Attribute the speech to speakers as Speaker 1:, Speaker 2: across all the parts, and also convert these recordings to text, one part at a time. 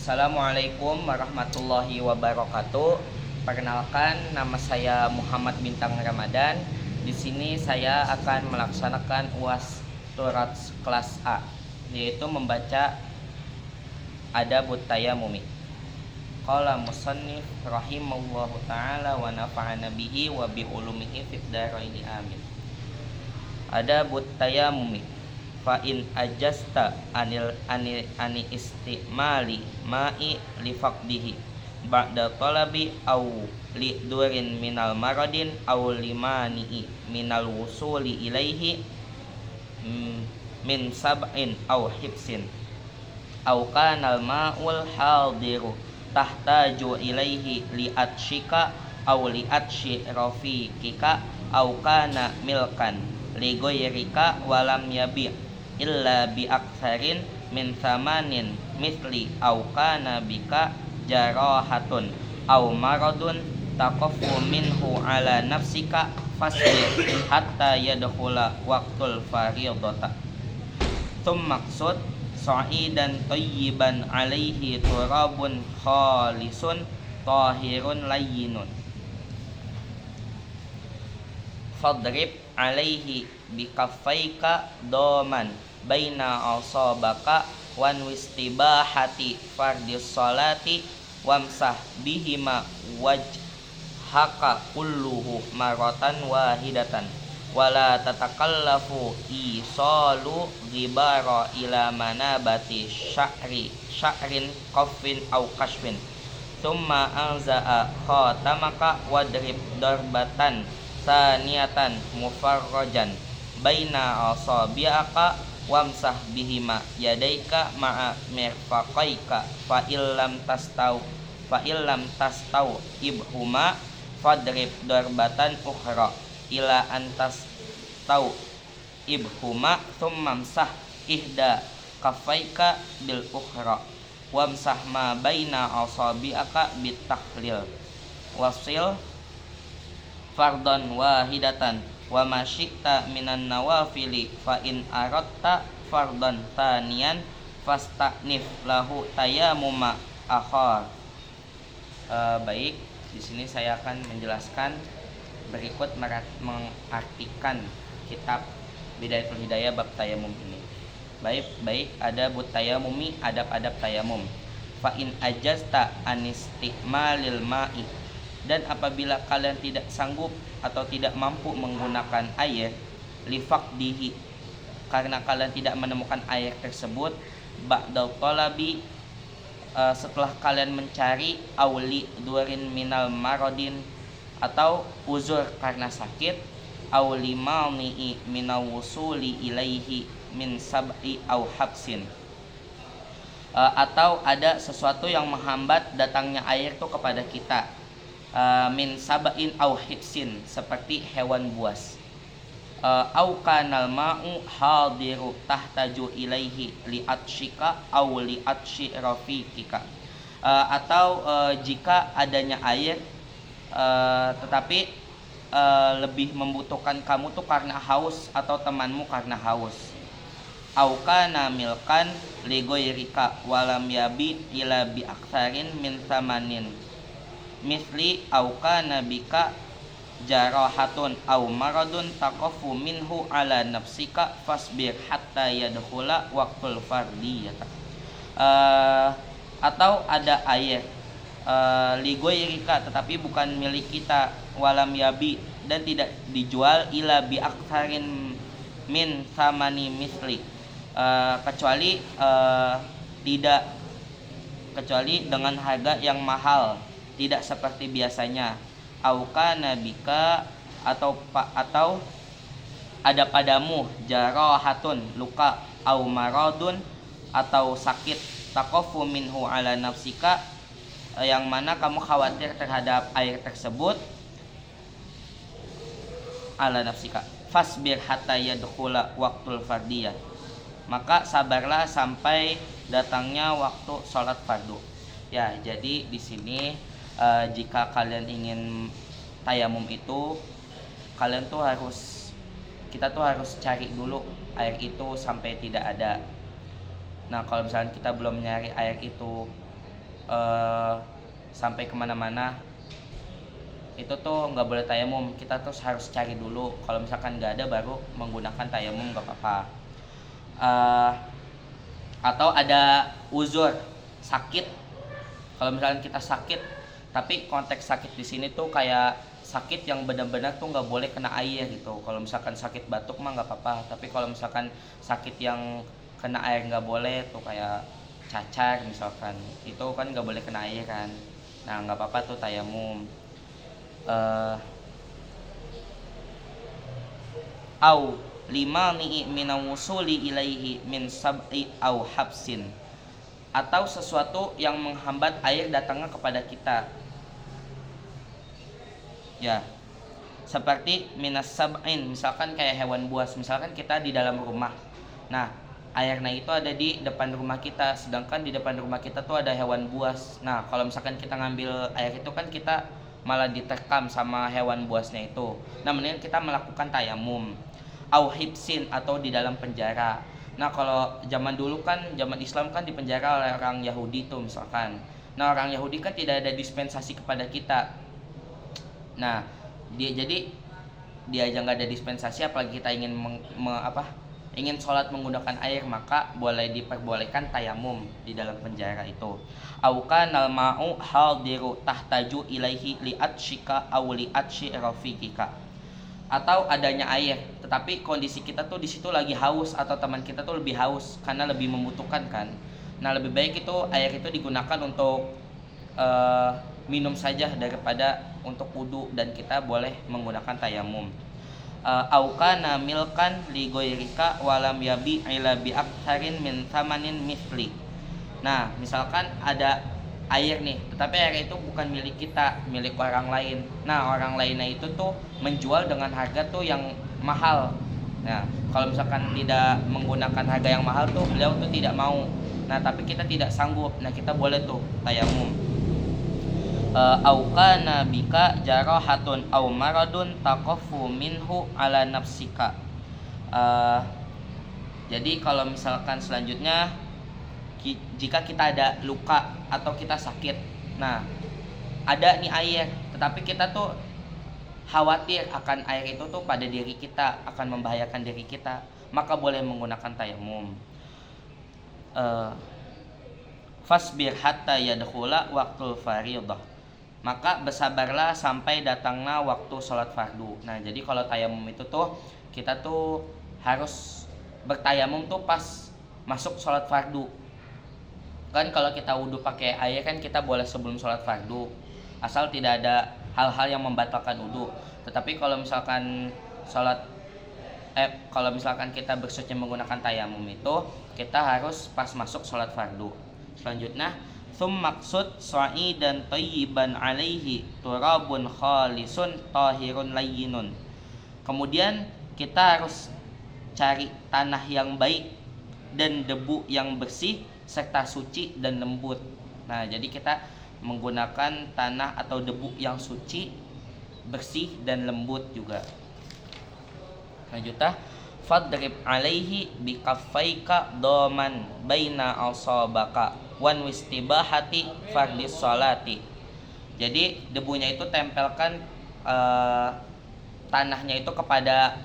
Speaker 1: Assalamualaikum warahmatullahi wabarakatuh. Perkenalkan, nama saya Muhammad Bintang Ramadan. Di sini saya akan melaksanakan UAS Turats kelas A, yaitu membaca Adabut Tayammumi. Qala musannif rahimallahu taala wa nafa'ana bihi wa bi ulumihi fid dharaini amin. Adabut Tayammumi. Fa in ajasta ani istimali ma'i li faqdihi ba'da talabi au li durin minal maradin au limani minal wusuli ilaihi min sab'in au hibsin au kanal ma'ul hadiru tahtaju ilaihi li atshika au li atshi rafiqika au kana milkan li ghayrika walam yabi' illa bi aktsarin min thamanin misli au kana bika jarahatun au maradun taqaffu minhu ala nafsika fasbir hatta yadkhula waqtul fardhata thumma maqsud sa'idan thayyiban alaihi turabun khalisun tahirun layyinun fadrib alaihi bikaffaika doman baina asabaka wan wistibahati fardis salati wamsah bihima wajhaka kulluhu maratan wahidatan wala tatakallafu isalu ghibara ila manabati sya'rin qaffin au kashfin thumma anza'a khatamaka wadrib darbatan saniyatan mufarrajan baina asabi'aka wamsah bihima yadaika ma'a mirfaqaika fa illam tastau ibhuma fadrib darbatan ukhra ila antas tau ibhuma thumma mamsah ihda kaffaika bil ukhra wamsah ma baina asabi'aka bitahlil wasil fardhan wahidatan wa ma syi'ta minan nawafili fa in aratta fardhan thaniyan fastanif lahu tayammuma akhar. Baik, di sini saya akan menjelaskan berikut mengartikan kitab Bidayatul Hidayah bab tayamum ini. Baik, adabut tayammumi, adab-adab tayamum. Fa in ajasta anistimalil ma'i, dan apabila kalian tidak sanggup atau tidak mampu menggunakan air lifaqdihi, karena kalian tidak menemukan air tersebut, ba'dal talabi, setelah kalian mencari, auli durin minal maradin, atau uzur karena sakit, auli malni'i minal wusuli ilaihi min sab'i au habsin, atau ada sesuatu yang menghambat datangnya air itu kepada kita, min sab'in au hibsin, seperti hewan buas, au kanal ma'u hadiru tahtaju ilaihi li atshika au li atshi rafiqika, atau jika adanya air tetapi lebih membutuhkan kamu tuh karena haus atau temanmu karena haus, au kana milkan li ghayrika walam yabi ila bi aktsarin min thamanin misli au kana bika jarahatun au maradun taqaffu minhu ala nafsika fasbir hatta yadkhula waqtul fardhiyata, atau ada air ligoyrika tetapi bukan milik kita, walam yabi, dan tidak dijual, ila bi aktsarin min thamani misli, kecuali dengan harga yang mahal, tidak seperti biasanya, au kana bika, atau ada padamu jarahatun, luka, au maradun, atau sakit, taqaffu minhu ala nafsika, yang mana kamu khawatir terhadap air tersebut, ala nafsika, fasbir hatta yadkhula waqtul fardiyah, maka sabarlah sampai datangnya waktu sholat fardu. Ya, jadi di sini jika kalian ingin tayamum itu, kita tuh harus cari dulu air itu sampai tidak ada. Nah, kalau misalnya kita belum nyari air itu sampai kemana-mana itu tuh nggak boleh tayamum. Kita tuh harus cari dulu, kalau misalkan nggak ada baru menggunakan tayamum, nggak apa-apa. Atau ada uzur sakit, kalau misalkan kita sakit, tapi konteks sakit di sini tuh kayak sakit yang benar-benar tuh nggak boleh kena air gitu. Kalau misalkan sakit batuk mah nggak apa-apa, tapi kalau misalkan sakit yang kena air nggak boleh tuh, kayak cacar misalkan, itu kan nggak boleh kena air kan. Nah nggak apa-apa tuh tayamum. Au lima ni minawusuli ilaihi min sab'i au habsin, atau sesuatu yang menghambat air datangnya kepada kita, ya, seperti minas sab'in, misalkan kayak hewan buas. Misalkan kita di dalam rumah, nah airnya itu ada di depan rumah kita, sedangkan di depan rumah kita tuh ada hewan buas. Nah kalau misalkan kita ngambil air itu kan kita malah diterkam sama hewan buasnya itu. Nah mendingan kita melakukan tayamum. Au hibsin, atau di dalam penjara. Nah kalau zaman dulu kan, zaman Islam kan dipenjara oleh orang Yahudi tuh misalkan. Nah orang Yahudi kan tidak ada dispensasi kepada kita. Nah jadi dia aja nggak ada dispensasi, apalagi kita ingin ingin sholat menggunakan air, maka boleh diperbolehkan tayamum di dalam penjara itu. Auka nal ma'u hadiru tahtaju ilaihi li'atshika aw li'atshi rafiqika, atau adanya air tetapi kondisi kita tuh di situ lagi haus, atau teman kita tuh lebih haus karena lebih membutuhkan kan. Nah lebih baik itu air itu digunakan untuk minum saja daripada untuk wudu, dan kita boleh menggunakan tayamum. Auka namilkan li goyrika walam yabi ila bi aktharin min thamanin mithli. Nah misalkan ada air nih, tetapi air itu bukan milik kita, milik orang lain. Nah orang lainnya itu tuh menjual dengan harga tuh yang mahal. Nah kalau misalkan tidak menggunakan harga yang mahal tuh beliau tuh tidak mau. Nah tapi kita tidak sanggup, nah kita boleh tuh tayamum. Auka nabika jarahatun au maradun taqaffu minhu ala nafsika. Jadi kalau misalkan selanjutnya, jika kita ada luka atau kita sakit, nah ada nih air, tetapi kita tuh khawatir akan air itu tuh pada diri kita, akan membahayakan diri kita, maka boleh menggunakan tayamum. Fasbir hatta yadkhula waqtul fardhah, maka bersabarlah sampai datangnya waktu sholat fardu. Nah jadi kalau tayamum itu tuh kita tuh harus bertayamum tuh pas masuk sholat fardu. Kan kalau kita wudhu pakai air kan kita boleh sebelum sholat fardu, asal tidak ada hal-hal yang membatalkan wudhu. Tetapi kalau misalkan kalau misalkan kita bersuci menggunakan tayamum itu, kita harus pas masuk sholat fardu. Selanjutnya, maksud sa'idan thayyiban alaihi turabun khalisun tahirun layyinun. Kemudian kita harus cari tanah yang baik dan debu yang bersih serta suci dan lembut. Nah, jadi kita menggunakan tanah atau debu yang suci, bersih dan lembut juga. Selanjutnya, fadrib alaihi bikaffaika doman baina asabaka wan wistibahati fardis sholati. Jadi debunya itu tempelkan tanahnya itu kepada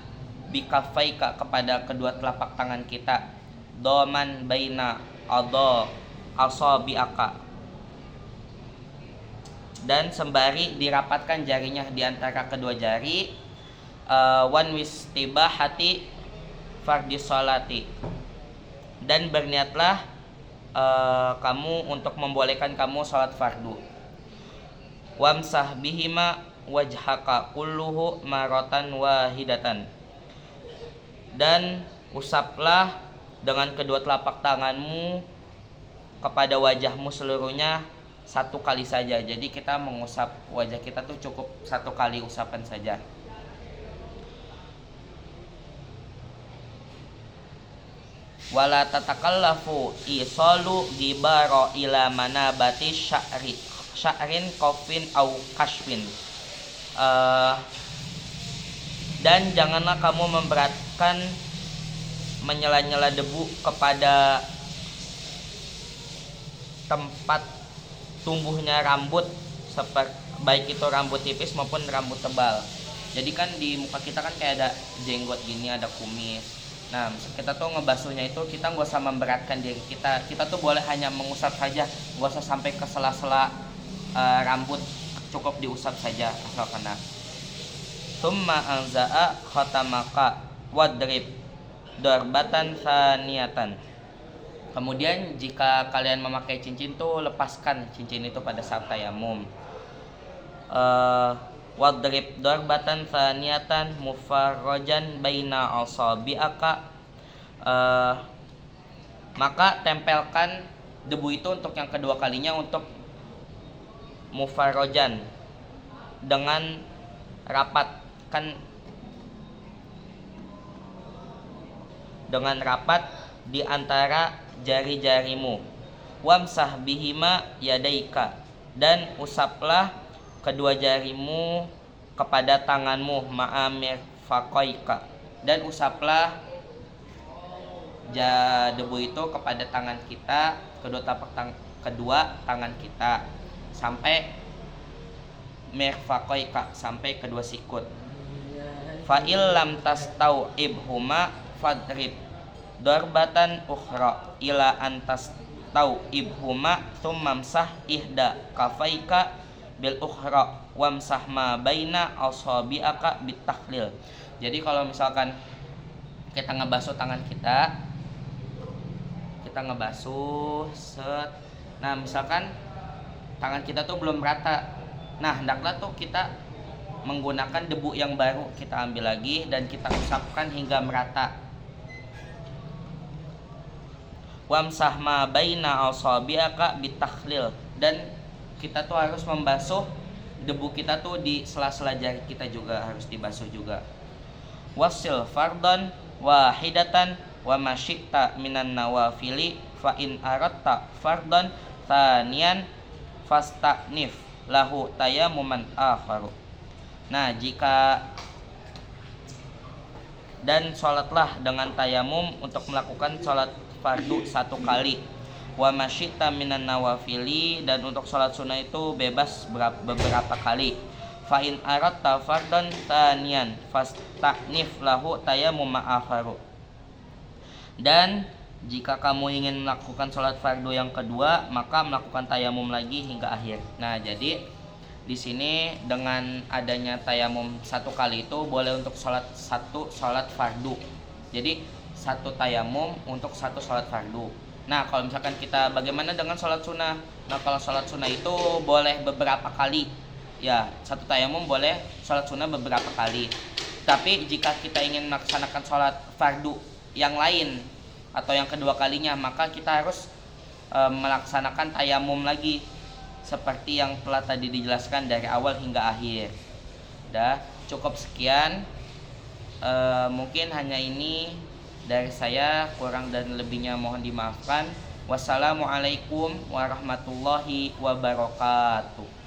Speaker 1: bikaffaika, kepada kedua telapak tangan kita, doman baina asabiaka, dan sembari dirapatkan jarinya di antara kedua jari, wan wistibahati fardis sholati, dan berniatlah kamu untuk membolehkan kamu sholat fardu. Wamsah bihima wajhaka kulluhu maratan wahidatan, dan usaplah dengan kedua telapak tanganmu kepada wajahmu seluruhnya satu kali saja. Jadi kita mengusap wajah kita tuh cukup satu kali usapan saja. Wala tatakallafu isalu gibaro ila manabati sya'rin kofin au kashwin. Dan janganlah kamu memberatkan menyela-nyela debu kepada tempat tumbuhnya rambut, seperti baik itu rambut tipis maupun rambut tebal. Jadi kan di muka kita kan kayak ada jenggot gini, ada kumis. Nah, kita tuh ngebasuhnya itu kita nggak usah memberatkan diri kita. Kita tuh boleh hanya mengusap saja, nggak usah sampai ke sela-sela rambut, cukup diusap saja asal kena. Tsumma anza'a khatamaka wadrib darbatan saniyatan. Kemudian jika kalian memakai cincin tuh lepaskan cincin itu pada saat tayamum. Wadrib darbatan saniyatan mufarrajan baina asabi'aka. Maka tempelkan debu itu untuk yang kedua kalinya untuk mufarrajan dengan rapat, kan dengan rapat di antara jari-jarimu. Wamsah bihima yadaika, dan usaplah kedua jarimu kepada tanganmu, ma'amir faqaika, dan usaplah debu itu kepada tangan kita, kedua tangan kita sampai mirfaqaika, sampai kedua sikut. Fa illam tastau ibhuma fadrib darbatan ukhra ila antas tau ibhuma thummamsah ihda kafaika bil ukhra wamsah ma baina asabi'aka bitakhlil. Jadi kalau misalkan kita ngebasuh tangan kita ngebasuh set. Nah, misalkan tangan kita tuh belum rata. Nah, hendaklah tuh kita menggunakan debu yang baru, kita ambil lagi dan kita usapkan hingga merata. Wamsah ma baina asabi'aka bitakhlil, dan kita tuh harus membasuh debu kita tuh di sela-sela jari kita juga harus dibasuh juga. Wasil fardhan wahidatan wa masyi'ta minan nawafili fa in aratta fardhan tsaniyan fastanif lahu tayammuman akharu. Nah, dan sholatlah dengan tayamum untuk melakukan sholat fardu satu kali. Wa masyi'ta minan nawafili, dan untuk sholat sunnah itu bebas beberapa kali. Fa in aratta fardhan tsaniyan fastanif lahu tayammum akharu. Dan jika kamu ingin melakukan sholat fardu yang kedua, maka melakukan tayamum lagi hingga akhir. Nah, jadi di sini dengan adanya tayamum satu kali itu boleh untuk satu sholat fardu. Jadi satu tayamum untuk satu sholat fardu. Nah, kalau misalkan kita bagaimana dengan sholat sunnah? Nah, kalau sholat sunnah itu boleh beberapa kali. Ya, satu tayamum boleh sholat sunnah beberapa kali. Tapi jika kita ingin melaksanakan sholat fardu yang lain atau yang kedua kalinya, maka kita harus melaksanakan tayamum lagi seperti yang telah tadi dijelaskan dari awal hingga akhir. Dah, cukup sekian. Mungkin hanya ini dari saya, kurang dan lebihnya mohon dimaafkan. Wassalamualaikum warahmatullahi wabarakatuh.